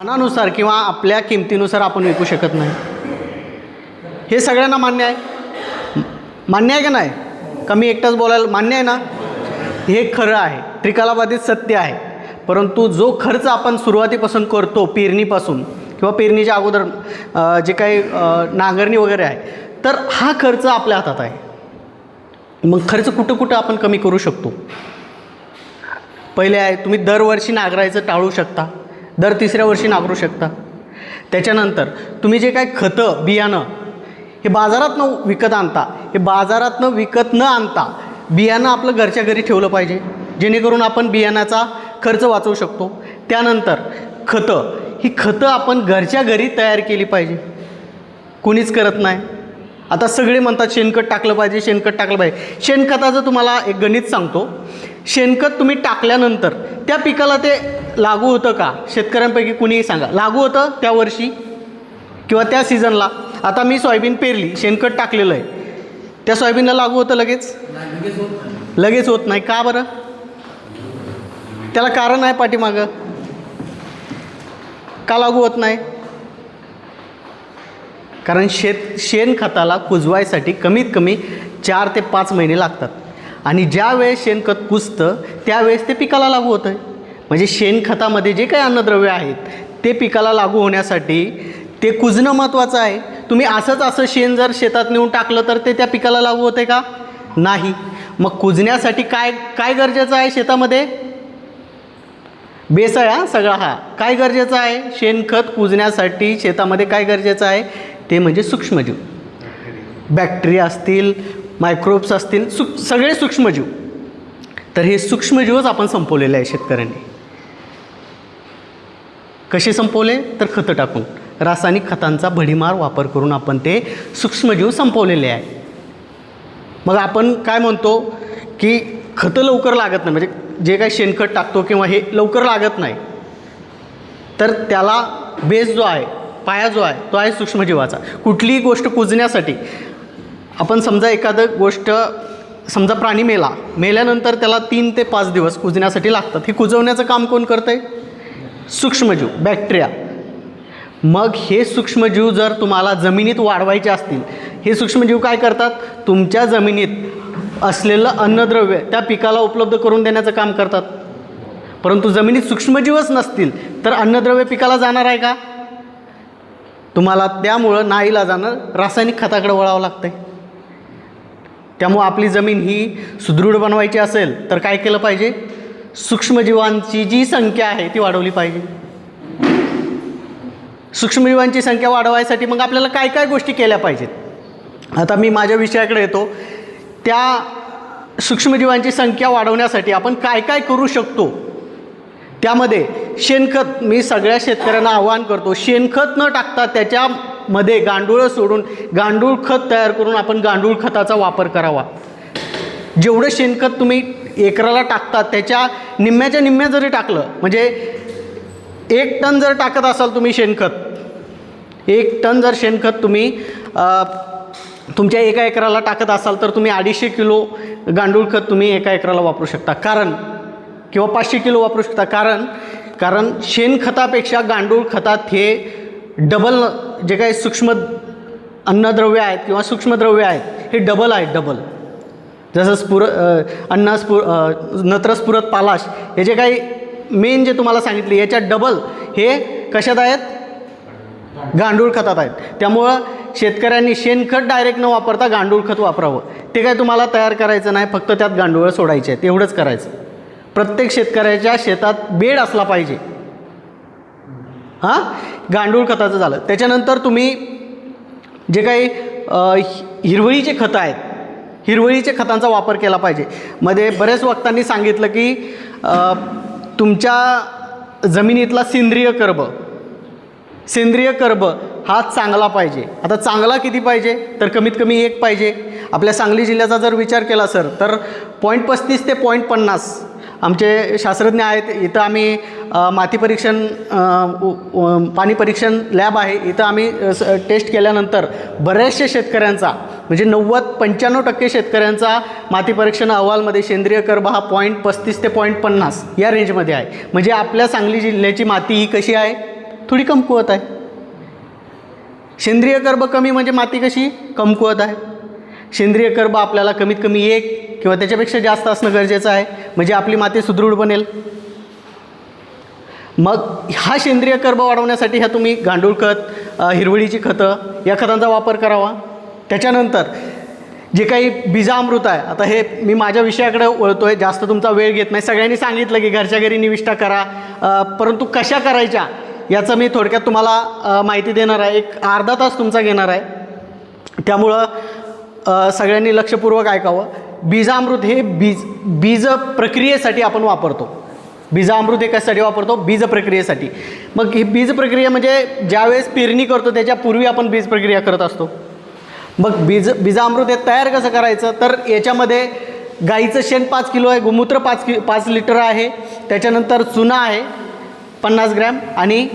मानानुसार किंवा आपल्या किमतीनुसार आपण विकू शकत नाही. हे सगळ्यांना मान्य आहे? मान्य आहे का नाही? का मी एकटाच बोलायला? मान्य आहे ना? हे खरं आहे, त्रिकालाबाधित सत्य आहे. परंतु जो खर्च आपण सुरुवातीपासून करतो, पेरणीपासून किंवा पेरणीच्या अगोदर जे काही नांगरणी वगैरे आहे, तर हा खर्च आपल्या हातात आहे. मग खर्च कुठं कुठं आपण कमी करू शकतो? पहिले आहे, तुम्ही दरवर्षी नांगरायचं टाळू शकता, दर तिसऱ्या वर्षी नांगरू शकता. त्याच्यानंतर तुम्ही जे काही खतं, बियाणं हे बाजारातनं विकत आणता, हे बाजारातनं विकत न आणता बियाणं आपलं घरच्या घरी ठेवलं पाहिजे, जेणेकरून आपण बियाण्याचा खर्च वाचवू शकतो. त्यानंतर खतं, ही खतं आपण घरच्या घरी तयार केली पाहिजे. कोणीच करत नाही. आता सगळे म्हणतात शेणखत टाकलं पाहिजे, शेणखत टाकलं पाहिजे. शेणखताचं तुम्हाला एक गणित सांगतो. शेणखत तुम्ही टाकल्यानंतर त्या पिकाला ते लागू होतं का? शेतकऱ्यांपैकी कुणीही सांगा, लागू होतं त्या वर्षी किंवा त्या सीझनला? आता मी सोयाबीन पेरली, शेणखत टाकलेलं आहे, त्या सोयाबीनला लागू होतं लगेच? लगेच होत नाही. का बरं? त्याला कारण आहे पाठीमागं. का लागू होत नाही? कारण शेणखताला कुजवायसाठी कमीत कमी 4 ते 5 महिने लागतात. आणि ज्या वेळेस शेणखत कुजतं त्यावेळेस ते पिकाला लागू होतं आहे. म्हणजे शेणखतामध्ये जे काही अन्नद्रव्य आहेत ते पिकाला लागू होण्यासाठी ते कुजणं महत्त्वाचं आहे. तुम्ही असं शेण जर शेतात नेऊन टाकलं तर ते त्या पिकाला लागू होते का? नाही. मग कुजण्यासाठी काय गरजेचं आहे शेतामध्ये? बेस आहे हा सगळा. हा काय गरजेचं आहे? शेणखत कुजण्यासाठी शेतामध्ये काय गरजेचं आहे? ते म्हणजे सूक्ष्मजीव, बॅक्टेरिया असतील, मायक्रोब्स असतील, सगळे सूक्ष्मजीव. तर हे सूक्ष्मजीवच आपण संपवलेले आहे शेतकऱ्यांनी. कसे संपवले? तर खतं टाकून, रासायनिक खतांचा भडीमार वापर करून आपण ते सूक्ष्मजीव संपवलेले आहे. मग आपण काय म्हणतो की खतं लवकर लागत नाही, म्हणजे जे काही शेणखत टाकतो किंवा हे लवकर लागत नाही, तर त्याला बेस जो आहे, पाया जो आहे, तो आहे सूक्ष्मजीवाचा. कुठलीही गोष्ट कुजण्यासाठी आपण समजा एखादं गोष्ट, समजा प्राणी मेल्यानंतर त्याला 3 ते 5 दिवस कुजण्यासाठी लागतात. हे कुजवण्याचं काम कोण करतं आहे? सूक्ष्मजीव, बॅक्टेरिया. मग हे सूक्ष्मजीव जर तुम्हाला जमिनीत वाढवायचे असतील, हे सूक्ष्मजीव काय करतात? तुमच्या जमिनीत असलेलं अन्नद्रव्य त्या पिकाला उपलब्ध करून देण्याचं काम करतात. परंतु जमिनीत सूक्ष्मजीवच नसतील तर अन्नद्रव्य पिकाला जाणार आहे का? तुम्हाला त्यामुळं नाईलाजानं रासायनिक खताकडे वळावं लागतं आहे. त्यामुळं आपली जमीन ही सुदृढ बनवायची असेल तर काय केलं पाहिजे? सूक्ष्मजीवांची जी संख्या आहे ती वाढवली पाहिजे. सूक्ष्मजीवांची संख्या वाढवायसाठी मग आपल्याला काय काय गोष्टी केल्या पाहिजेत? आता मी माझ्या विषयाकडे येतो. त्या सूक्ष्मजीवांची संख्या वाढवण्यासाठी आपण काय काय करू शकतो? त्यामध्ये शेणखत, मी सगळ्या शेतकऱ्यांना आवाहन करतो, शेणखत न टाकता त्याच्यामध्ये गांडूळ सोडून गांडूळ खत तयार करून आपण गांडूळ खताचा वापर करावा. जेवढं शेणखत तुम्ही एकराला टाकतात त्याच्या निम्म्याच्या निम्म्या जरी टाकलं, म्हणजे 1 टन जर टाकत असाल तुम्ही शेणखत, 1 टन जर शेणखत तुम्ही तुमच्या एका एकराला टाकत असाल तर तुम्ही 250 किलो गांडूळ खत तुम्ही एका एकराला वापरू शकता. कारण किंवा 500 किलो वापरू शकता. कारण शेणखतापेक्षा गांडूळ खतात हे डबल, जे काही सूक्ष्म अन्नद्रव्य आहेत किंवा सूक्ष्मद्रव्य आहेत हे डबल आहेत, डबल. जसं नत्रस्फुरत पालाश हे जे काही मेन जे तुम्हाला सांगितले याच्यात डबल हे कशात आहेत? गांडूळ खतात आहेत. त्यामुळं शेतकऱ्यांनी शेणखत डायरेक्ट न वापरता गांडूळ खत वापरावं. ते काय तुम्हाला तयार करायचं नाही, फक्त त्यात गांडूळ सोडायचे आहेत, एवढंच करायचं. प्रत्येक शेतकऱ्याच्या शेतात बेड असला पाहिजे. हां, गांडूळ खताचं झालं. त्याच्यानंतर तुम्ही जे काही हिरवळीचे खतं आहेत, हिरवळीच्या खतांचा वापर केला पाहिजे. मध्ये बऱ्याच वक्तांनी सांगितलं की तुमच्या जमिनीतला सेंद्रिय कर्ब हा चांगला पाहिजे. आता चांगला किती पाहिजे? तर कमीत कमी 1 पाहिजे. आपल्या सांगली जिल्ह्याचा जर विचार केला सर तर 0.35 ते 0.50 आमचे शास्त्रज्ञ आहेत. इथं आम्ही माती परीक्षण, पाणी परीक्षण लॅब आहे, इथं आम्ही टेस्ट केल्यानंतर बऱ्याचशा शेतकऱ्यांचा, म्हणजे 90-95% शेतकऱ्यांचा माती परीक्षण अहवालमध्ये सेंद्रिय कर्ब हा 0.35 ते 0.50 या रेंजमध्ये आहे. म्हणजे आपल्या सांगली जिल्ह्याची माती ही कशी आहे? थोडी कमकुवत आहे. सेंद्रिय कर्ब कमी म्हणजे माती कशी कमकुवत आहे. सेंद्रिय कर्ब आपल्याला कमीत कमी 1 किंवा त्याच्यापेक्षा जास्त असणं गरजेचं आहे, म्हणजे आपली माती सुदृढ बनेल. मग हा सेंद्रिय कर्ब वाढवण्यासाठी ह्या तुम्ही गांडूळ खत, हिरवळीची खतं या खतांचा वापर करावा. त्याच्यानंतर जे काही बीजामृत आहे, आता हे मी माझ्या विषयाकडे वळतो आहे, जास्त तुमचा वेळ घेत नाही. सगळ्यांनी सांगितलं की घरच्या घरी निविष्ठा करा, परंतु कशा करायच्या याचं मी थोडक्यात तुम्हाला माहिती देणार आहे. एक अर्धा तास तुमचा घेणार आहे, त्यामुळं सगळ्यांनी लक्षपूर्वक ऐकावं. बीजामृत हे बीज प्रक्रियेसाठी आपण वापरतो. बीजामृत हे कशासाठी वापरतो? बीज प्रक्रियेसाठी. मग ही बीज प्रक्रिया म्हणजे ज्यावेळेस पेरणी करतो त्याच्यापूर्वी आपण बीज प्रक्रिया करत असतो. मग बीजामृत हे तयार कसं करायचं? तर याच्यामध्ये गाईचं शेण 5 किलो आहे, गोमूत्र 5 लिटर आहे, त्याच्यानंतर चुना आहे 50 ग्रॅम आणि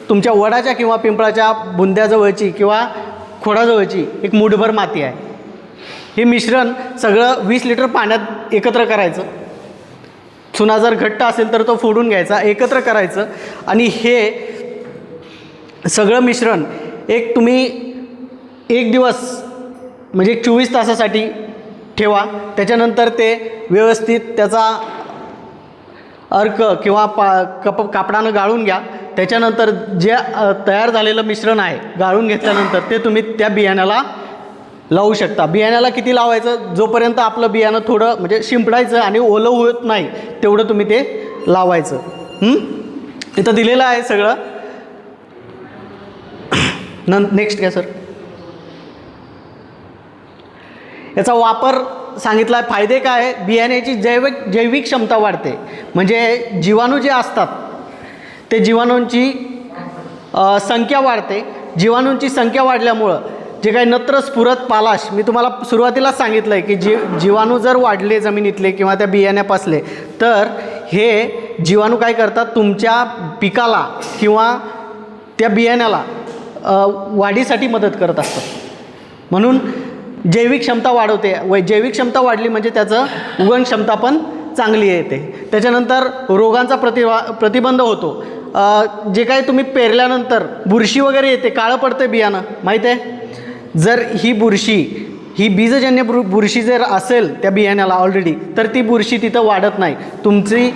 तुमच्या वडाच्या किंवा पिंपळाच्या बुंद्याजवळची किंवा खोडाजवळची एक मूठभर माती आहे. हे मिश्रण सगळं 20 लिटर पाण्यात एकत्र करायचं. चुना जर घट्ट असेल तर तो फोडून घ्यायचा, एकत्र करायचं आणि हे सगळं मिश्रण तुम्ही 1 दिवस म्हणजे 24 तासासाठी ठेवा. त्याच्यानंतर ते व्यवस्थित त्याचा अर्क किंवा कापडानं गाळून घ्या. त्याच्यानंतर जे तयार झालेलं मिश्रण आहे गाळून घेतल्यानंतर ते तुम्ही त्या बियाण्याला लावू शकता. बियाण्याला किती लावायचं? जोपर्यंत आपलं बियाणं थोडं म्हणजे शिंपडायचं आणि ओलं होत नाही तेवढं तुम्ही ते लावायचं. इथं दिलेलं आहे सगळं. नेक्स्ट काय सर? याचा वापर सांगितला आहे. फायदे काय आहे? बियाण्याची जैविक क्षमता वाढते, म्हणजे जीवाणू जे असतात ते जीवाणूंची संख्या वाढते. जीवाणूंची संख्या वाढल्यामुळं जे काही नत्र, स्फुरत, पालाश, मी तुम्हाला सुरुवातीलाच सांगितलं आहे की जीवाणू जर वाढले जमिनीतले किंवा त्या बियाण्यापासले तर हे जीवाणू काय करतात? तुमच्या पिकाला किंवा त्या बियाण्याला वाढीसाठी मदत करत असतात. म्हणून जैविक क्षमता वाढवते. जैविक क्षमता वाढली म्हणजे त्याचं उगवण क्षमता पण चांगली येते. त्याच्यानंतर रोगांचा प्रतिबंध होतो. जे काही तुम्ही पेरल्यानंतर बुरशी वगैरे येते, काळं पडतं बियाणं, माहीत आहे? जर ही बुरशी, ही बीजजन्य बुरशी जर असेल त्या बियाण्याला ऑलरेडी, तर ती बुरशी तिथं वाढत नाही. तुमची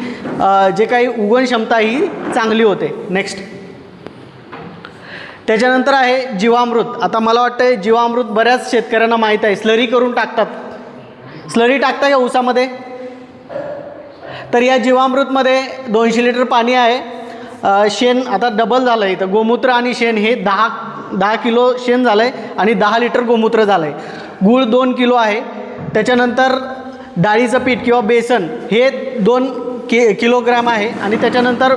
जे काही उगवण क्षमता ही चांगली होते. नेक्स्ट त्याच्यानंतर आहे जीवामृत. आता मला वाटतं जीवामृत बऱ्याच शेतकऱ्यांना माहीत आहे. स्लरी करून टाकतात. स्लरी टाकता का ऊसामध्ये? तर या जीवामृतमध्ये 200 लिटर पाणी आहे. शेण आता डबल झालं आहे. इथं गोमूत्र आणि शेण हे 10 किलो शेण झालं आहे आणि 10 लिटर गोमूत्र झालं आहे. गूळ 2 किलो आहे. त्याच्यानंतर डाळीचं पीठ किंवा बेसन हे 2 किलोग्रॅम आहे. आणि त्याच्यानंतर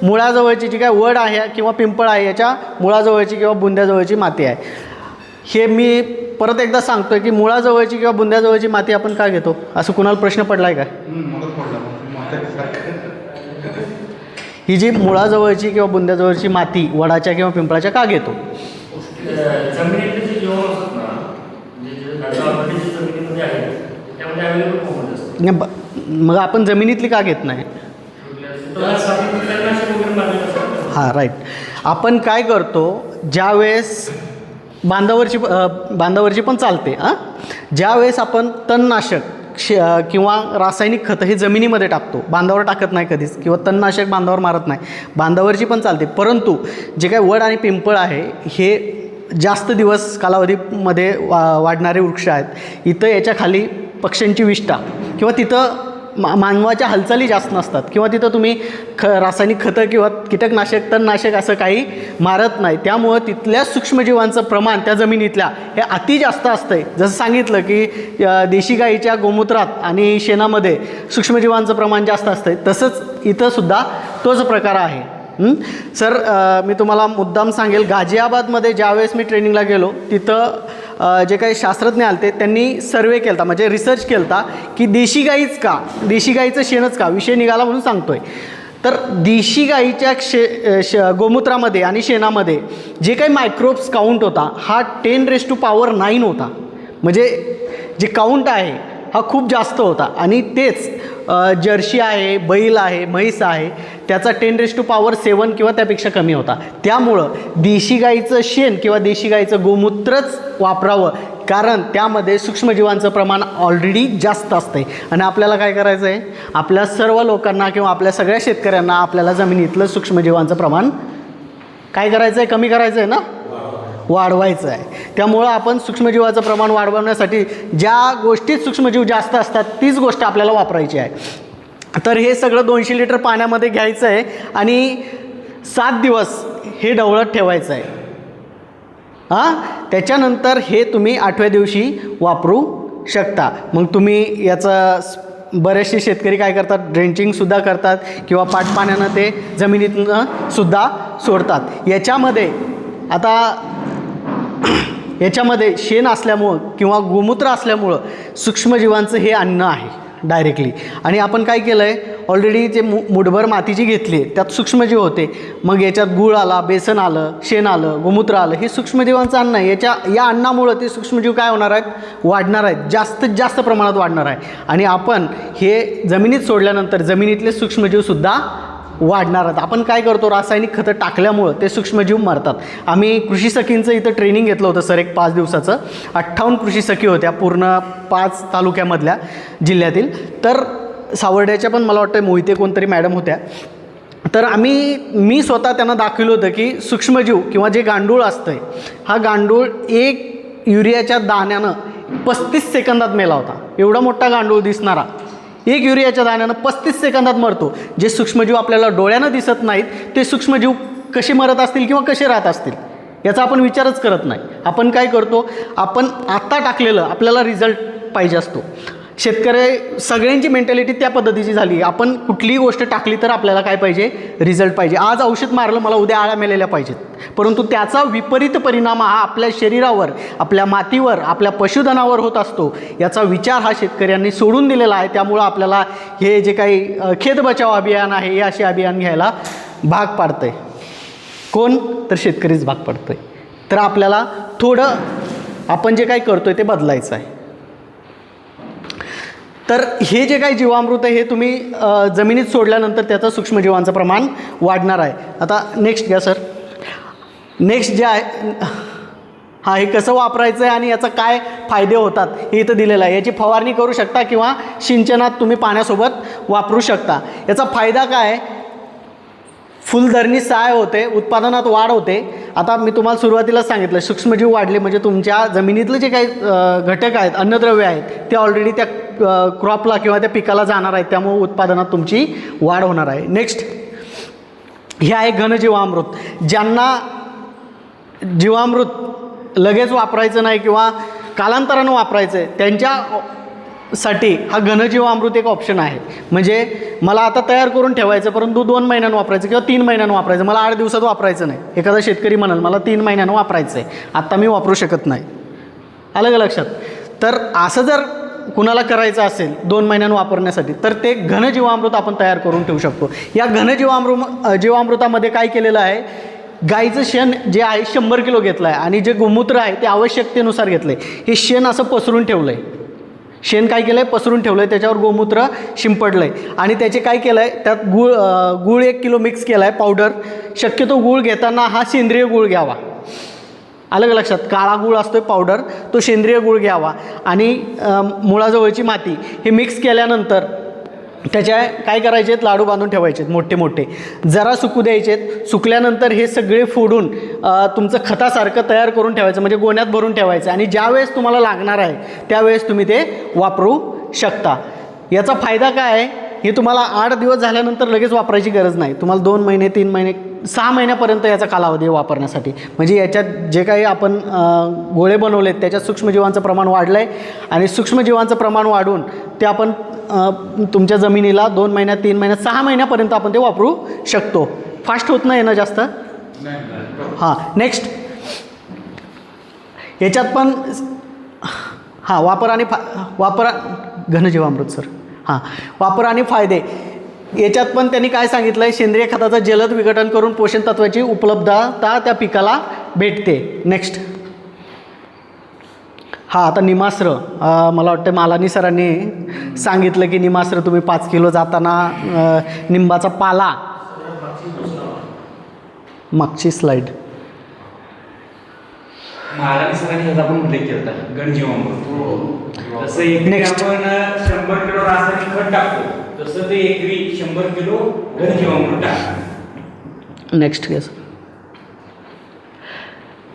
मुळाजवळची जी काय वड आहे किंवा पिंपळ आहे याच्या मुळाजवळची किंवा बुंद्याजवळची माती आहे. हे मी परत एकदा सांगतो आहे की मुळाजवळची किंवा बुंद्याजवळची माती आपण का घेतो? असं कुणाला प्रश्न पडला आहे का? ही जी मुळाजवळची किंवा बुंद्याजवळची माती वडाच्या किंवा पिंपळाच्या का घेतो? मग आपण जमिनीतली का घेत नाही? हां, राईट. आपण काय करतो ज्यावेळेस बांधावरची पण चालते. ज्यावेळेस आपण तणनाशक किंवा रासायनिक खतं हे जमिनीमध्ये टाकतो, बांधावर टाकत नाही कधीच, किंवा तणनाशक बांधावर मारत नाही. बांधावरची पण चालते, परंतु जे काही वड आणि पिंपळ आहे हे जास्त दिवस कालावधीमध्ये वाढणारे वृक्ष आहेत. इथं याच्या खाली पक्ष्यांची विष्ठा किंवा तिथं मानवाच्या हालचाली जास्त नसतात किंवा तिथं तुम्ही रासायनिक खतं किंवा कीटकनाशक, तणनाशक असं काही मारत नाही. त्यामुळं तिथल्या सूक्ष्मजीवांचं प्रमाण त्या जमिनीतल्या हे अति जास्त असतं आहे. जसं सांगितलं की देशी गाईच्या गोमूत्रात आणि शेणामध्ये सूक्ष्मजीवांचं प्रमाण जास्त असतं आहे, तसंच इथंसुद्धा तोच प्रकार आहे. सर, मी तुम्हाला मुद्दाम सांगेल, गाझियाबादमध्ये ज्यावेळेस मी ट्रेनिंगला गेलो तिथं जे काही शास्त्रज्ञ आले त्यांनी सर्वे केला, म्हणजे रिसर्च केला की देशी गाईचं शेणच का, विषय निघाला म्हणून सांगतो आहे. तर देशी गाईच्या गोमूत्रामध्ये आणि शेणामध्ये जे काही मायक्रोब्स काउंट होता हा 10⁻⁹ होता. म्हणजे जे काउंट आहे हा हा खूप जास्त होता आणि तेच जर्सी आहे, बैल आहे, म्हैस आहे, त्याचा 10⁻⁷ किंवा त्यापेक्षा कमी होता. त्यामुळं देशी गाईचं शेण किंवा देशी गाईचं गोमूत्रच वापरावं, कारण त्यामध्ये सूक्ष्मजीवांचं प्रमाण ऑलरेडी जास्त असतं आहे. आणि आपल्याला काय करायचं आहे, आपल्या सर्व लोकांना किंवा आपल्या सगळ्या शेतकऱ्यांना आपल्याला जमिनीतलं सूक्ष्मजीवांचं प्रमाण काय करायचं आहे, कमी करायचं आहे ना, वाढवायचं आहे. त्यामुळं आपण सूक्ष्मजीवाचं प्रमाण वाढवण्यासाठी ज्या गोष्टीत सूक्ष्मजीव जास्त असतात तीच गोष्ट आपल्याला वापरायची आहे. तर हे सगळं 200 लिटर पाण्यामध्ये घ्यायचं आहे आणि 7 दिवस हे ढवळत ठेवायचं आहे. त्याच्यानंतर हे तुम्ही 8व्या दिवशी वापरू शकता. मग तुम्ही याचं बरेचसे शेतकरी काय करतात, ड्रेंचिंगसुद्धा करतात किंवा पाटपाण्यानं ते जमिनीतनं सुद्धा सोडतात. याच्यामध्ये शेण असल्यामुळं किंवा गोमूत्र असल्यामुळं सूक्ष्मजीवांचं हे अन्न आहे डायरेक्टली. आणि आपण काय केलं आहे, ऑलरेडी जे मुठभर मातीची घेतली त्यात सूक्ष्मजीव होते, मग याच्यात गूळ आला, बेसन आलं, शेण आलं, गोमूत्र आलं, हे सूक्ष्मजीवांचं अन्न आहे. या अन्नामुळं ते सूक्ष्मजीव काय होणार आहेत, वाढणार आहेत, जास्तीत जास्त प्रमाणात वाढणार आहे. आणि आपण हे जमिनीत सोडल्यानंतर जमिनीतले सूक्ष्मजीवसुद्धा वाढणार आहेत. आपण काय करतो, रासायनिक खतं टाकल्यामुळं ते सूक्ष्मजीव मरतात. आम्ही कृषी सखींचं इथं ट्रेनिंग घेतलं होतं सर, एक 5 दिवसाचं. 58 कृषी सखी होत्या पूर्ण 5 तालुक्यामधल्या जिल्ह्यातील. तर सावर्ड्याच्या पण मला वाटतं मोहिते कोणतरी मॅडम होत्या. तर मी स्वतः त्यांना दाखवलं होतं की सूक्ष्मजीव किंवा जे गांडूळ असतं आहे, हा गांडूळ 1 युरियाच्या दाण्यानं 35 सेकंदात मेला होता. एवढा मोठा गांडूळ दिसणारा 1 युरियाच्या दाण्यानं 35 सेकंदात मरतो. जे सूक्ष्मजीव आपल्याला डोळ्यानं दिसत नाहीत ते सूक्ष्मजीव कसे मरत असतील किंवा कसे राहत असतील याचा आपण विचारच करत नाही. आपण काय करतो, आपण आत्ता टाकलेलं आपल्याला रिझल्ट पाहिजे असतो. शेतकरी सगळ्यांची मेंटॅलिटी त्या पद्धतीची झाली. आपण कुठलीही गोष्ट टाकली तर आपल्याला काय पाहिजे, रिझल्ट पाहिजे. आज औषध मारलं, मला उद्या आळ्या मेलेल्या पाहिजेत. परंतु त्याचा विपरीत परिणाम हा आपल्या शरीरावर, आपल्या मातीवर, आपल्या पशुधनावर होत असतो. याचा विचार हा शेतकऱ्यांनी सोडून दिलेला आहे. त्यामुळं आपल्याला हे जे काही खेत बचाव अभियान आहे हे असे अभियान घ्यायला भाग पाडतं आहे. कोण, तर शेतकरीच भाग पडतो आहे. तर आपल्याला थोडं आपण जे काही करतो आहे ते बदलायचं आहे. तर हे जे काही जीवामृत आहे हे तुम्ही जमिनीत सोडल्यानंतर त्याचं सूक्ष्मजीवांचं प्रमाण वाढणार आहे. आता नेक्स्ट घ्या सर. नेक्स्ट जे आहे, हे कसं वापरायचं आहे आणि याचा काय फायदे होतात हे इथं दिलेलं आहे. याची फवारणी करू शकता किंवा सिंचनात तुम्ही पाण्यासोबत वापरू शकता. याचा फायदा काय, फुलधरणी सहाय्य होते, उत्पादनात वाढ होते. आता मी तुम्हाला सुरुवातीलाच सांगितलं, सूक्ष्मजीव वाढले म्हणजे तुमच्या जमिनीतले जे काही घटक आहेत, अन्नद्रव्य आहेत, ते ऑलरेडी त्या क्रॉपला किंवा त्या पिकाला जाणार आहेत. त्यामुळे उत्पादनात तुमची वाढ होणार आहे. नेक्स्ट हे आहे घनजीवामृत. ज्यांना जीवामृत लगेच वापरायचं नाही किंवा कालांतरानं वापरायचं आहे त्यांच्यासाठी हा घनजीवामृत एक ऑप्शन आहे. म्हणजे मला आता तयार करून ठेवायचं, परंतु 2 महिन्यांनी वापरायचं किंवा 3 महिन्यांनी वापरायचं, मला 8 दिवसात वापरायचं नाही. एखादा शेतकरी म्हणाल मला 3 महिन्यांनी वापरायचं आहे, आत्ता मी वापरू शकत नाही. आलं का लक्षात? तर असं जर कुणाला करायचं असेल 2 महिन्यांनी वापरण्यासाठी, तर ते घनजीवामृत आपण तयार करून ठेवू शकतो. या जीवामृतामध्ये काय केलेलं आहे, गाईचं शेण जे आहे 100 किलो घेतलं आहे आणि जे गोमूत्र आहे ते आवश्यकतेनुसार घेतलं आहे. हे शेण असं पसरून ठेवलं आहे. शेण काय केलं आहे, पसरून ठेवलं आहे, त्याच्यावर गोमूत्र शिंपडलं आहे आणि त्याचे काय केलं आहे, त्यात गूळ 1 किलो मिक्स केला आहे पावडर. शक्यतो गूळ घेताना हा सेंद्रिय गूळ घ्यावा. आलं का लक्षात? काळा गूळ असतो पावडर, तो सेंद्रिय गूळ घ्यावा. आणि मुळाजवळची माती हे मिक्स केल्यानंतर त्याच्या काय करायचे आहेत, लाडू बांधून ठेवायचे आहेत मोठे मोठे, जरा सुकू द्यायचे आहेत. सुकल्यानंतर हे सगळे फोडून तुमचं खतासारखं तयार करून ठेवायचं, म्हणजे गोण्यात भरून ठेवायचं. आणि ज्यावेळेस तुम्हाला लागणार आहे त्यावेळेस तुम्ही ते वापरू शकता. याचा फायदा काय आहे, हे तुम्हाला 8 दिवस झाल्यानंतर लगेच वापरायची गरज नाही. तुम्हाला 2 महिने, 3 महिने, 6 महिन्यापर्यंत याचा कालावधी वापरण्यासाठी. म्हणजे याच्यात जे काही आपण गोळे बनवलेत त्याच्यात सूक्ष्मजीवांचं प्रमाण वाढलं आहे आणि सूक्ष्मजीवांचं प्रमाण वाढून ते आपण तुमच्या जमिनीला 2 महिन्यात, 3 महिन्यात, 6 महिन्यापर्यंत आपण ते वापरू शकतो. फास्ट होत नाही ना जास्त? हां. नेक्स्ट याच्यात पण वापर घनजीवामृत सर. वापर आणि फायदे याच्यात पण त्यांनी काय सांगितलं आहे, सेंद्रिय खताचं जलद विघटन करून पोषण तत्वाची उपलब्धता त्या पिकाला भेटते. नेक्स्ट हा आता निमास्त्र मला वाटतं मालानी सरांनी सांगितलं की निमास्त्र तुम्ही 5 किलो जाताना निंबाचा पाला, मागची स्लाईड मालानी सरांनी ह्याचा पण उल्लेख केला गणजीवामृत. जसं एकरी Next. आपण 100 किलो रासायनिक खत टाकतो तसं ते एकरी 100 किलो गणजीवामृत टाकतो. नेक्स्ट केस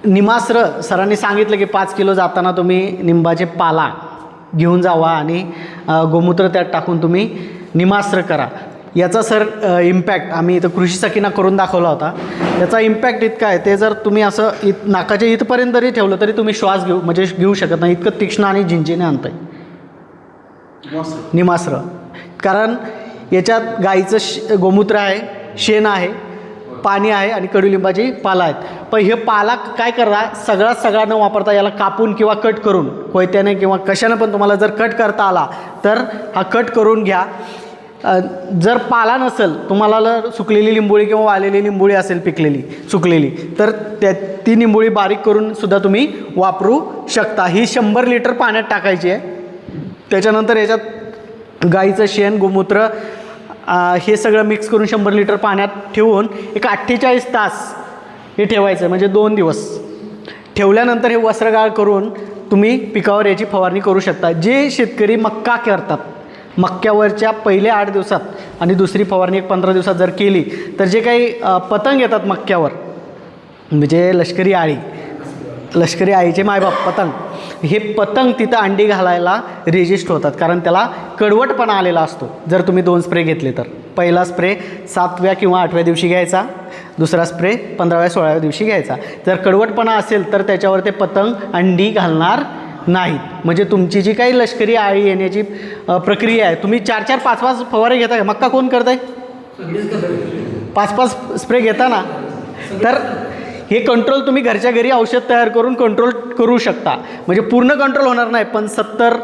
निमास्त्र सरांनी सांगितलं की 5 किलो जाताना तुम्ही निंबाचे पाला घेऊन जावा आणि गोमूत्र त्यात टाकून तुम्ही निमास्त्र करा. याचा सर इम्पॅक्ट आम्ही इथं कृषी सखींना करून दाखवला होता. याचा इम्पॅक्ट इतका आहे, ते जर तुम्ही असं नाकाच्या इथपर्यंत जरी ठेवलं तरी तुम्ही श्वास घेऊ शकत नाही, इतकं तीक्ष्ण आणि झिंझिने आणतं आहे निमास्त्र. कारण याच्यात गाईचं गोमूत्र आहे, शेण आहे, पाणी आहे आणि कडुलिंबाची पाला आहेत. पण हे पाला काय करा, सगळा न वापरता याला कापून किंवा कट करून कोयत्याने किंवा कशाने पण तुम्हाला जर कट करता आला तर हा कट करून घ्या. जर पाला नसेल तुम्हाला, जर सुकलेली लिंबोळी किंवा वाळलेली लिंबोळी असेल पिकलेली सुकलेली, तर ती निंबोळी बारीक करून सुद्धा तुम्ही वापरू शकता. ही 100 लिटर पाण्यात टाकायची आहे. त्याच्यानंतर याच्यात गाईचं शेण, गोमूत्र हे सगळं मिक्स करून 100 लिटर पाण्यात ठेवून एक 48 तास हे ठेवायचं, म्हणजे 2 दिवस ठेवल्यानंतर हे वस्त्रगाळ करून तुम्ही पिकावर याची फवारणी करू शकता. जे शेतकरी मक्का करतात, मक्क्यावरच्या पहिल्या 8 दिवसात आणि दुसरी फवारणी 15 दिवसात जर केली तर जे काही पतंग येतात मक्क्यावर, म्हणजे लष्करी आईचे मायबाप पतंग, हे पतंग तिथं अंडी घालायला रेजिस्ट होतात, कारण त्याला कडवटपणा आलेला असतो. जर तुम्ही 2 स्प्रे घेतले तर पहिला स्प्रे 7व्या किंवा 8व्या दिवशी घ्यायचा, दुसरा स्प्रे 15व्या 16व्या दिवशी घ्यायचा. जर कडवटपणा असेल तर त्याच्यावर ते पतंग अंडी घालणार नाहीत. म्हणजे तुमची जी काही लष्करी आळी येण्याची प्रक्रिया आहे, तुम्ही 4-4, 5-5 फवारे घेता का? मक्का कोण करत आहे? 5-5 स्प्रे घेता ना. तर हे कंट्रोल तुम्ही घरच्या घरी औषध तयार करून कंट्रोल करू शकता. म्हणजे पूर्ण कंट्रोल होणार नाही, पण 70,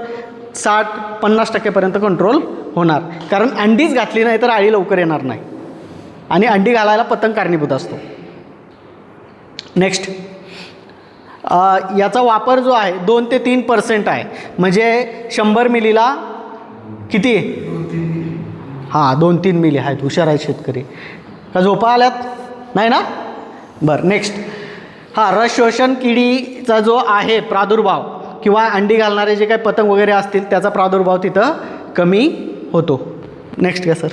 60, 50% कंट्रोल होणार. कारण अंडीच घातली नाही तर आळी लवकर येणार नाही आणि अंडी घालायला पतंग कारणीभूत असतो. नेक्स्ट, याचा वापर जो आहे 2 ते 3% आहे. म्हणजे 100 मिलीला किती? हां, 2-3 मिली आहेत. हुशार आहेत शेतकरी. का झोपा आल्यात? नाही ना? बरं. नेक्स्ट, रस शोषण किडीचा जो आहे प्रादुर्भाव किंवा अंडी घालणारे जे काही पतंग वगैरे असतील त्याचा प्रादुर्भाव तिथं कमी होतो. नेक्स्ट घ्या सर.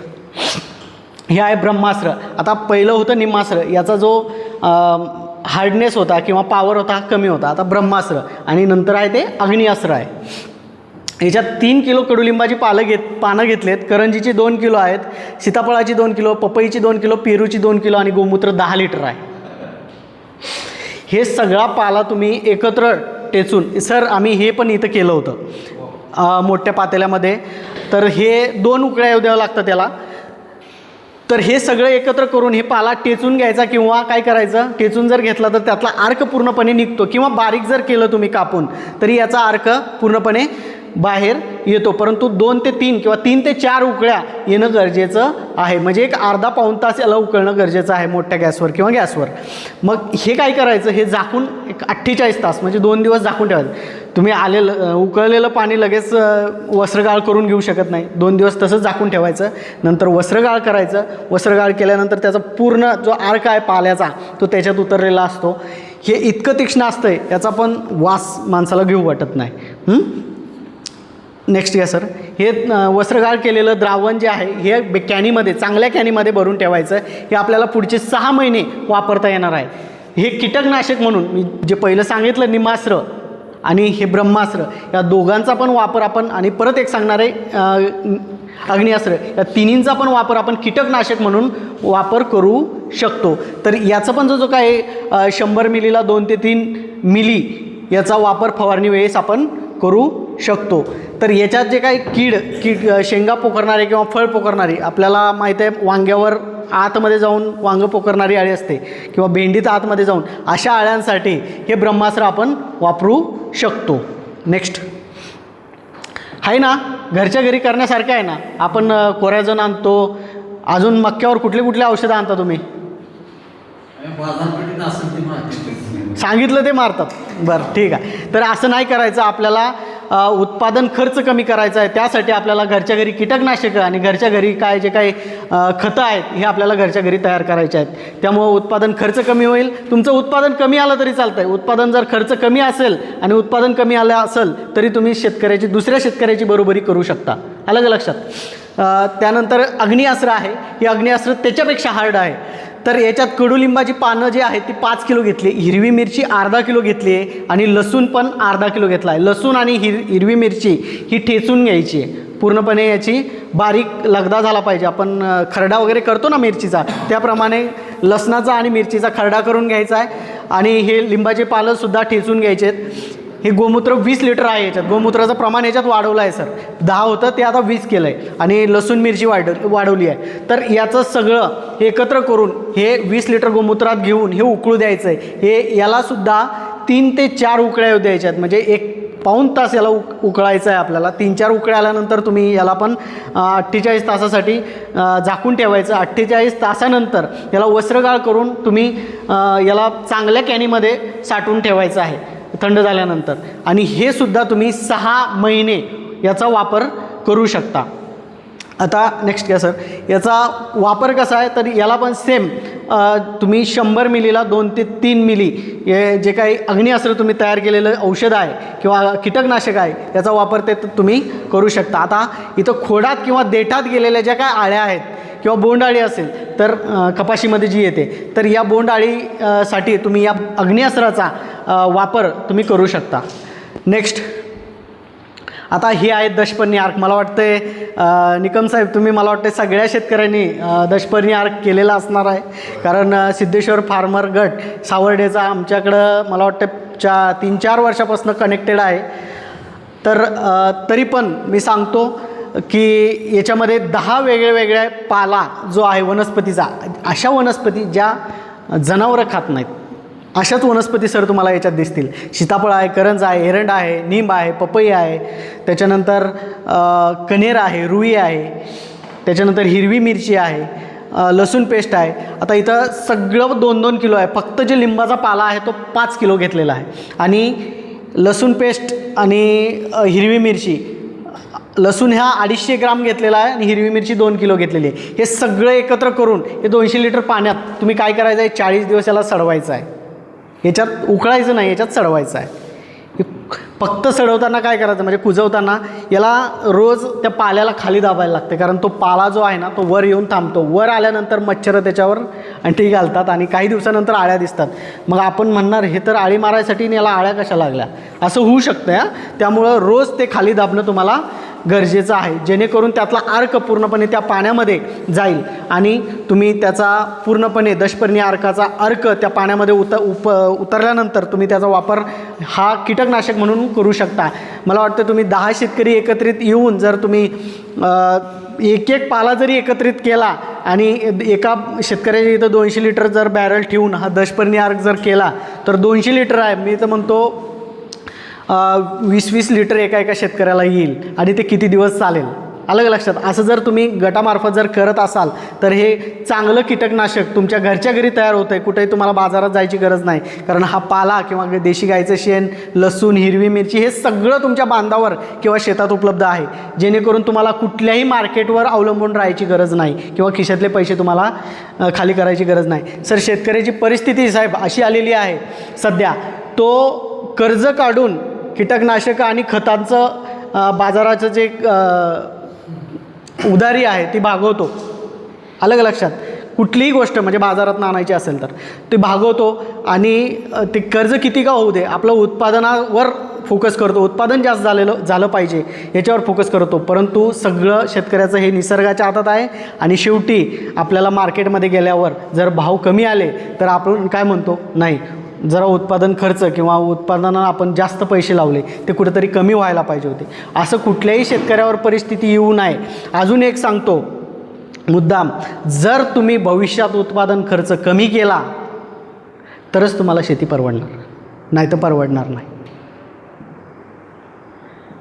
हे आहे ब्रह्मास्त्र. आता पहिलं होतं निमास्त्र, याचा जो हार्डनेस होता किंवा पॉवर होता कमी होता. आता ब्रह्मास्त्र आणि नंतर आहे ते अग्निअस्त्र आहे. याच्यात 3 किलो कडुलिंबाची पानं घेतलेत, करंजीची 2 किलो आहेत, सीताफळाची 2 किलो, पपईची 2 किलो, पेरूची 2 किलो आणि गोमूत्र 10 लिटर आहे. हे सगळा पाला तुम्ही एकत्र टेचून, सर आम्ही हे पण इथं केलं होतं मोठ्या पातेल्यामध्ये. तर हे 2 उकळ्या येऊ द्यावं लागतं त्याला. तर हे सगळं एकत्र करून हे पाला टेचून घ्यायचा किंवा काय करायचं, टेचून जर घेतला तर त्यातला अर्क पूर्णपणे निघतो, किंवा बारीक जर केलं तुम्ही कापून तरी याचा अर्क पूर्णपणे बाहेर येतो. परंतु 2 ते 3 किंवा 3 ते 4 उकळ्या येणं गरजेचं आहे. म्हणजे एक अर्धा पाऊण तास याला उकळणं गरजेचं आहे मोठ्या गॅसवर किंवा गॅसवर. मग हे काय करायचं, हे झाकून एक 48 तास म्हणजे 2 दिवस झाकून ठेवायचं. तुम्ही उकळलेलं पाणी लगेच वस्त्रगाळ करून घेऊ शकत नाही. 2 दिवस तसंच झाकून ठेवायचं. नंतर वस्त्रगाळ करायचं. वस्त्रगाळ केल्यानंतर त्याचा पूर्ण जो अर्क आहे पाल्याचा तो त्याच्यात उतरलेला असतो. हे इतकं तीक्ष्ण असतं आहे, याचा पण वास माणसाला घेऊ वाटत नाही. नेक्स्ट घ्या सर. हे वस्त्रगाळ केलेलं द्रावण जे आहे हे कॅनीमध्ये, चांगल्या कॅनीमध्ये भरून ठेवायचं. हे आपल्याला पुढचे 6 महिने वापरता येणार आहे. हे कीटकनाशक म्हणून मी जे पहिलं सांगितलं निमास्त्र आणि हे ब्रह्मास्त्र, या दोघांचा पण वापर आपण, आणि परत एक सांगणार आहे अग्निअस्त्र, या तिन्हींचा पण वापर आपण कीटकनाशक म्हणून वापर करू शकतो. तर याचं पण जो काय 100 मिलीला 2 ते 3 मिली याचा वापर फवारणी वेळेस आपण करू शकतो. तर याच्यात जे काही कीड शेंगा पोखरणारे किंवा फळ पोखरणारी, आपल्याला माहीत आहे वांग्यावर आतमध्ये जाऊन वांगं पोखरणारी अळी असते किंवा भेंडीत आतमध्ये जाऊन, अशा अळ्यांसाठी हे ब्रह्मास्त्र आपण वापरू शकतो. नेक्स्ट आहे ना, घरच्या घरी करण्यासारखं आहे ना. आपण कोरॅझन आणतो. अजून मक्क्यावर कुठले कुठले औषधं आणता तुम्ही? बाजारपेठेत असेल ती माहिती सांगितलं ते मारतात. बरं ठीक आहे. तर असं नाही करायचं. आपल्याला उत्पादन खर्च कमी करायचा आहे. त्यासाठी आपल्याला घरच्या घरी कीटकनाशकं आणि घरच्या घरी काय जे काही खतं आहेत हे आपल्याला घरच्या घरी तयार करायचे आहेत. त्यामुळं उत्पादन खर्च कमी होईल. तुमचं उत्पादन कमी आलं तरी चालतं आहे. उत्पादन जर खर्च कमी असेल आणि उत्पादन कमी आलं असेल तरी तुम्ही दुसऱ्या शेतकऱ्याची बरोबरी करू शकता. आलं का लक्षात? त्यानंतर अग्निअस्त्र आहे. हे अग्निअस्त्र त्याच्यापेक्षा हार्ड आहे. तर याच्यात कडुलिंबाची पानं जी आहेत ती 5 किलो घेतली, हिरवी मिरची अर्धा किलो घेतली आहे आणि लसूण पण अर्धा किलो घेतला आहे. लसूण आणि हिरवी मिरची ही ठेचून घ्यायची आहे. पूर्णपणे याची बारीक लगदा झाला पाहिजे. आपण खरडा वगैरे करतो ना मिरचीचा, त्याप्रमाणे लसणाचा आणि मिरचीचा खरडा करून घ्यायचा आहे. आणि हे लिंबाचे पालंसुद्धा ठेचून घ्यायचे आहेत. हे गोमूत्र 20 लिटर आहे. याच्यात गोमूत्राचं प्रमाण याच्यात वाढवलं आहे सर. 10 होतं ते आता 20 केलं आहे. आणि लसूण मिरची वाढवली आहे. तर याचं सगळं एकत्र करून हे 20 लिटर गोमूत्रात घेऊन हे उकळू द्यायचं आहे. हे यालासुद्धा 3 ते 4 उकळ्या द्यायच्या आहेत. म्हणजे 1 पाऊण तास याला उकळायचं आहे आपल्याला. 3-4 उकळ्या आल्यानंतर तुम्ही याला पण 48 तासासाठी झाकून ठेवायचं. 48 तासानंतर याला वस्त्रगाळ करून तुम्ही याला चांगल्या कॅनीमध्ये साठवून ठेवायचं आहे थंड झाल्यानंतर. आणि हे सुद्धा तुम्ही 6 महिने याचा वापर करू शकता. आता नेक्स्ट घ्या सर. याचा वापर कसा आहे तर याला पण सेम तुम्ही 100 मिलीला 2 ते 3 मिली हे जे काही अग्निअस्त्र तुम्ही तयार केलेलं औषध आहे किंवा कीटकनाशक आहे याचा वापर ते तुम्ही करू शकता. आता इथं खोडात किंवा देठात गेलेल्या ज्या काय आळ्या आहेत किंवा बोंडअळी असेल तर कपाशीमध्ये जी येते तर या बोंडअळीसाठी तुम्ही या अग्निअस्त्राचा वापर तुम्ही करू शकता. नेक्स्ट आता हे आहेत दशपर्णी अर्क. मला वाटतं निकम साहेब तुम्ही मला वाटतं सगळ्या शेतकऱ्यांनी दशपर्णी अर्क केलेला असणार आहे. कारण सिद्धेश्वर फार्मर गट सावर्डेचा आमच्याकडं मला वाटतं 3-4 वर्षापासून कनेक्टेड आहे. तर तरी पण मी सांगतो की याच्यामध्ये 10 वेगळ्या पाला जो आहे वनस्पतीचा, अशा वनस्पती ज्या जनावरं खात नाहीत अशाच वनस्पती सर तुम्हाला याच्यात दिसतील. सीताफळ आहे, करंज आहे, एरंड आहे, निंब आहे, पपई आहे, त्याच्यानंतर कण्हेर आहे, रुई आहे, त्याच्यानंतर हिरवी मिरची आहे, लसूण पेस्ट आहे. आता इथं सगळं 2-2 किलो आहे. फक्त जे लिंबाचा पाला आहे तो 5 किलो घेतलेला आहे. आणि लसूण पेस्ट आणि हिरवी मिरची, लसूण ह्या 250 ग्राम घेतलेला आहे आणि हिरवी मिरची 2 किलो घेतलेली आहे. हे सगळं एकत्र करून हे 200 लिटर पाण्यात तुम्ही काय करायचं आहे 40 दिवस याला सडवायचं आहे. याच्यात उकळायचं नाही, याच्यात सडवायचं आहे. फक्त सडवताना काय करायचं म्हणजे कुजवताना याला रोज त्या पाल्याला खाली दाबायला लागते. कारण तो पाला जो आहे ना तो वर येऊन थांबतो. वर आल्यानंतर मच्छरं त्याच्यावर अंडी घालतात आणि काही दिवसानंतर आळ्या दिसतात. मग आपण म्हणणार हे तर आळी मारायसाठी याला आळ्या कशा लागल्या, असं होऊ शकतं या. त्यामुळं रोज ते खाली दाबणं तुम्हाला गरजेचं आहे, जेणेकरून त्यातला अर्क पूर्णपणे त्या पाण्यामध्ये जाईल आणि तुम्ही त्याचा पूर्णपणे दशपर्णी अर्काचा अर्क त्या पाण्यामध्ये उतरल्यानंतर तुम्ही त्याचा वापर हा कीटकनाशक म्हणून करू शकता. मला वाटतं तुम्ही 10 शेतकरी एकत्रित येऊन जर तुम्ही एक पाला जरी एकत्रित केला आणि एका शेतकऱ्याच्या इथं 200 लिटर जर बॅरल ठेवून हा दशपर्णी अर्क जर केला तर 200 लिटर आहे. मी तर म्हणतो 20-20 लिटर एका शेतकऱ्याला येईल आणि ते किती दिवस चालेल. अलग लक्षात. असं जर तुम्ही गटामार्फत जर करत असाल तर हे चांगलं कीटकनाशक तुमच्या घरच्या घरी तयार होतं आहे. कुठेही तुम्हाला बाजारात जायची गरज नाही. कारण हा पाला किंवा देशी गाईचं शेण, लसूण, हिरवी मिरची हे सगळं तुमच्या बांधावर किंवा शेतात उपलब्ध आहे. जेणेकरून तुम्हाला कुठल्याही मार्केटवर अवलंबून राहायची गरज नाही किंवा खिशातले पैसे तुम्हाला खाली करायची गरज नाही. सर शेतकऱ्याची परिस्थिती साहेब अशी आलेली आहे सध्या, तो कर्ज काढून कीटकनाशक आणि खतांचं बाजाराचं जे उधारी आहे ती भागवतो. अलग लक्षात. कुठलीही गोष्ट म्हणजे बाजारात आणायची असेल तर ते भागवतो आणि ते कर्ज किती का होऊ दे आपलं उत्पादनावर फोकस करतो. उत्पादन जास्त झालं पाहिजे याच्यावर फोकस करतो. परंतु सगळं शेतकऱ्याचं हे निसर्गाच्या हातात आहे आणि शेवटी आपल्याला मार्केटमध्ये गेल्यावर जर भाव कमी आले तर आपण काय म्हणतो, नाही जरा उत्पादन खर्च किंवा उत्पादनाला आपण जास्त पैसे लावले ते कुठेतरी कमी व्हायला पाहिजे होते. असं कुठल्याही शेतकऱ्यावर परिस्थिती येऊ नये. अजून एक सांगतो मुद्दाम, जर तुम्ही भविष्यात उत्पादन खर्च कमी केला तरच तुम्हाला शेती परवडणार, नाहीतर परवडणार नाही.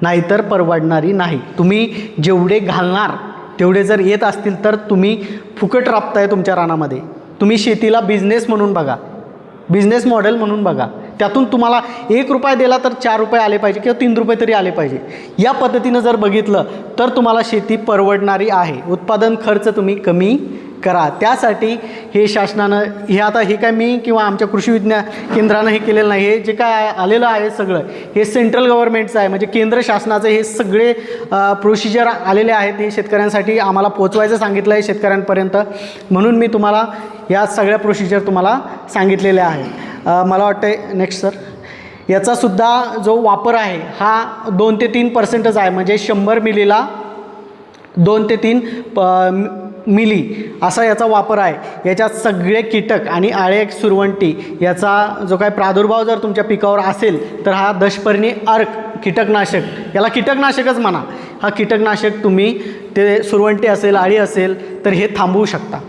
नाहीतर परवडणारी नाही. तुम्ही जेवढे घालणार तेवढे जर येत असतील तर तुम्ही फुकट राबताय तुमच्या रानामध्ये. तुम्ही शेतीला बिझनेस म्हणून बघा, बिझनेस मॉडेल म्हणून बघा. त्यातून तुम्हाला 1 रुपया दिला तर 4 रुपये आले पाहिजे किंवा 3 रुपये तरी आले पाहिजे. या पद्धतीनं जर बघितलं तर तुम्हाला शेती परवडणारी आहे. उत्पादन खर्च तुम्ही कमी करा. त्यासाठी हे शासनानं हे आता हे काय मी किंवा आमच्या कृषी विज्ञान केंद्रानं हे केलेलं नाही. हे जे काय आलेलं आहे सगळं हे सेंट्रल गव्हर्नमेंटचं आहे, म्हणजे केंद्र शासनाचे हे सगळे प्रोसिजर आलेले आहेत. हे शेतकऱ्यांसाठी आम्हाला पोचवायचं सांगितलं आहे शेतकऱ्यांपर्यंत, म्हणून मी तुम्हाला या सगळ्या प्रोसिजर तुम्हाला सांगितलेल्या आहेत. मला वाटतं नेक्स्ट सर, याचासुद्धा जो वापर आहे हा 2 ते 3% आहे, म्हणजे 100 मिलीला 2 ते 3 मिली असा याचा वापर आहे. याच्यात सगळे कीटक आणि आळे सुरवंटी याचा जो काही प्रादुर्भाव जर तुमच्या पिकावर असेल तर हा दशपर्णी अर्क कीटकनाशक, याला कीटकनाशकच म्हणा, हा कीटकनाशक तुम्ही ते सुरवंटी असेल आळी असेल तर हे थांबवू शकता.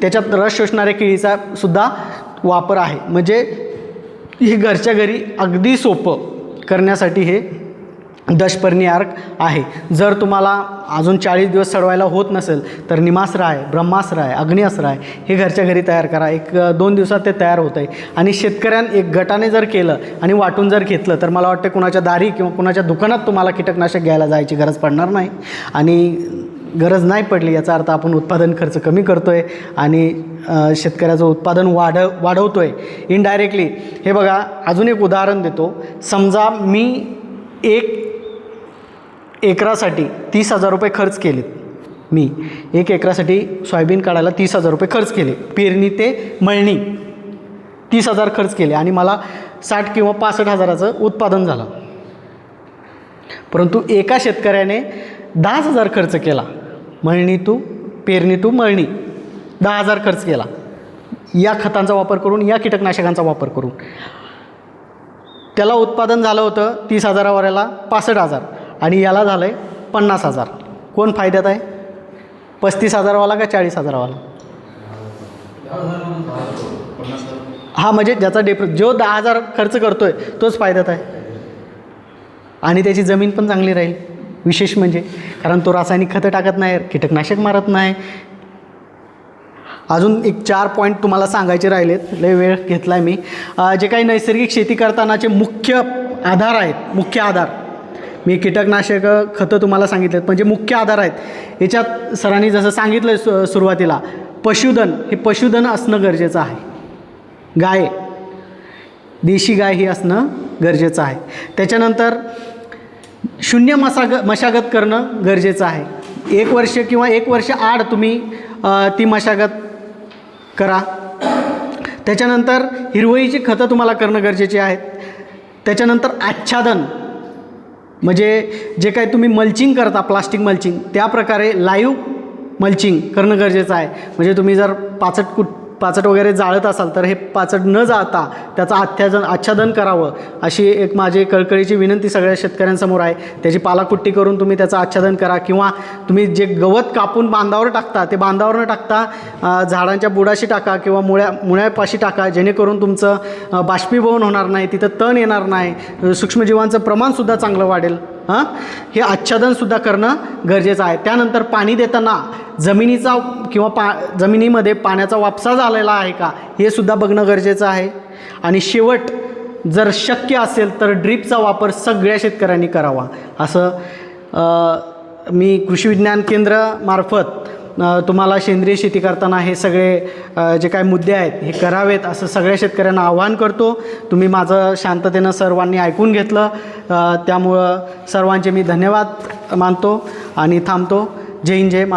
त्याच्यात रस शोषणाऱ्या किडीचा सुद्धा वापर आहे. म्हणजे हे घरच्या घरी अगदी सोपं करण्यासाठी हे दशपर्णी अर्क आहे. जर तुम्हाला अजून 40 दिवस सडवायला होत नसेल तर निमास्त्र आहे, ब्रह्मास्त्र आहे, अग्निअस्त्र आहे, हे घरच्या घरी तयार करा. 1-2 दिवसात ते तयार होतं आहे. आणि शेतकऱ्यांनी एक गटाने जर केलं आणि वाटून जर घेतलं तर मला वाटतं कुणाच्या दारी किंवा कुणाच्या दुकानात तुम्हाला कीटकनाशक घ्यायला जायची गरज पडणार नाही. आणि गरज नाही पडली याचा अर्थ आपण उत्पादन खर्च कमी करतो आहे आणि शेतकऱ्याचं उत्पादन वाढवतो आहे इनडायरेक्टली. हे बघा, अजून एक उदाहरण देतो. समजा मी 1 एकरासाठी 30,000 रुपये खर्च केलेत. मी 1 एकरासाठी सोयाबीन काढायला 30,000 रुपये खर्च केले. पेरणी ते मळणी 30,000 खर्च केले आणि मला 60 किंवा 65 हजाराचं उत्पादन झालं. परंतु एका शेतकऱ्याने 10,000 खर्च केला. पेरणी टू मळणी 10,000 खर्च केला. या खतांचा वापर करून, या कीटकनाशकांचा वापर करून त्याला उत्पादन झालं होतं 30,000 65,000 आणि याला झालं आहे 50,000. कोण फायद्यात आहे? 35,000वाला का 40,000वाला? हा, म्हणजे ज्याचा जो 10,000 खर्च करतोय तोच फायद्यात आहे आणि त्याची जमीन पण चांगली राहील. विशेष म्हणजे कारण तो रासायनिक खतं टाकत नाही, कीटकनाशक मारत नाही. अजून एक 4 पॉईंट तुम्हाला सांगायचे राहिलेत, लय वेळ घेतला आहे मी. जे काही नैसर्गिक शेती करतानाचे मुख्य आधार आहेत, मुख्य आधार मी कीटकनाशक खतं तुम्हाला सांगितलेत, म्हणजे मुख्य आधार आहेत. याच्यात सरांनी जसं सांगितलं सुरुवातीला, पशुधन, हे पशुधन असणं गरजेचं आहे. गाय, देशी गाय ही असणं गरजेचं आहे. त्याच्यानंतर शून्य मशागत करणं गरजेचं आहे. 1 वर्ष किंवा 1 वर्ष आड तुम्ही ती मशागत करा. त्याच्यानंतर हिरवळीची खतं तुम्हाला करणं गरजेचे आहेत. त्याच्यानंतर आच्छादन, म्हणजे जे काही तुम्ही मल्चिंग करता, प्लास्टिक मल्चिंग, त्या प्रकारे लाईव्ह मल्चिंग करणं गरजेचं आहे. म्हणजे तुम्ही जर पाचट वगैरे जाळत असाल तर हे पाचट न जाळता त्याचं आच्छादन करावं, अशी एक माझी कळकळीची विनंती सगळ्या शेतकऱ्यांसमोर आहे. त्याची पालाकुट्टी करून तुम्ही त्याचं आच्छादन करा किंवा तुम्ही जे गवत कापून बांधावर टाकता ते बांधावर न टाकता झाडांच्या बुडाशी टाका किंवा मुळ्यापाशी टाका, जेणेकरून तुमचं बाष्पीभवन होणार नाही, तिथं तण येणार नाही, सूक्ष्मजीवांचं प्रमाणसुद्धा चांगलं वाढेल. हे आच्छादनसुद्धा करणं गरजेचं आहे. त्यानंतर पाणी देताना जमिनीचा किंवा जमिनीमध्ये पाण्याचा वापसा झालेला आहे का हे सुद्धा बघणं गरजेचं आहे. आणि शेवट, जर शक्य असेल तर ड्रीपचा वापर सगळ्या शेतकऱ्यांनी करावा. असं मी कृषी विज्ञान केंद्रामार्फत तुम्हाला सेंद्रिय शेती करताना हे सगळे जे काही मुद्दे आहेत हे करावेत असं सगळ्या शेतकऱ्यांना आवाहन करतो. तुम्ही माझं शांततेनं सर्वांनी ऐकून घेतलं, त्यामुळं सर्वांचे मी धन्यवाद मानतो आणि थांबतो. जय हिंद, जय